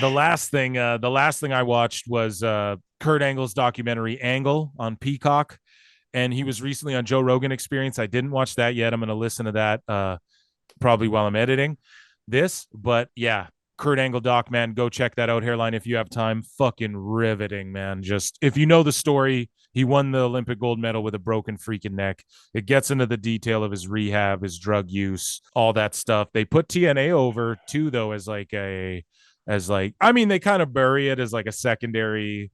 The last thing I watched was Kurt Angle's documentary Angle on Peacock, and he was recently on Joe Rogan Experience. I didn't watch that yet. I'm going to listen to that probably while I'm editing this. But yeah, Kurt Angle doc, man, go check that out. Hairline, if you have time, fucking riveting, man. Just if you know the story, he won the Olympic gold medal with a broken freaking neck. It gets into the detail of his rehab, his drug use, all that stuff. They put TNA over too, though, as like, I mean, they kind of bury it as like a secondary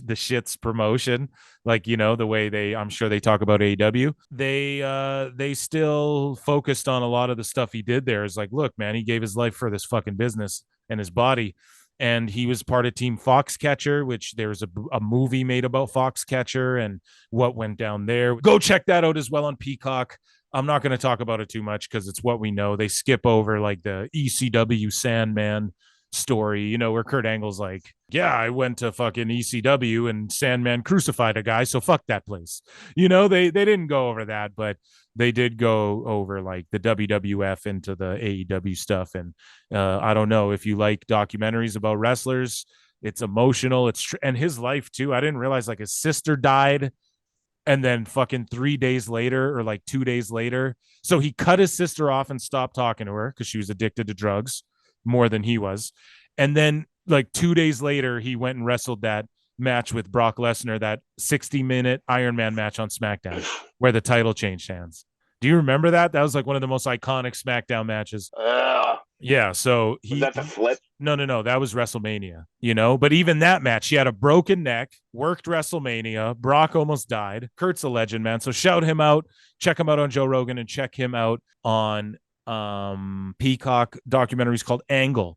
the shits promotion, like, you know, the way I'm sure they talk about AEW. They still focused on a lot of the stuff he did there. Is like, look, man, he gave his life for this fucking business and his body, and he was part of Team Foxcatcher, which there's a movie made about Foxcatcher and what went down there. Go check that out as well on Peacock. I'm not going to talk about it too much because it's what we know. They skip over like the ECW Sandman story, you know, where Kurt Angle's like, yeah, I went to fucking ECW and Sandman crucified a guy, so fuck that place. You know, they didn't go over that, but they did go over like the WWF into the AEW stuff. And I don't know if you like documentaries about wrestlers, it's emotional. And his life too. I didn't realize like his sister died. And then fucking 3 days later, or like 2 days later. So he cut his sister off and stopped talking to her because she was addicted to drugs more than he was. And then like 2 days later, he went and wrestled that match with Brock Lesnar, that 60-minute Iron Man match on SmackDown where the title changed hands. Do you remember that? That was like one of the most iconic SmackDown matches. Yeah, so was that the flip? No. That was WrestleMania, you know? But even that match, he had a broken neck, worked WrestleMania. Brock almost died. Kurt's a legend, man. So shout him out. Check him out on Joe Rogan and check him out on Peacock documentaries called Angle.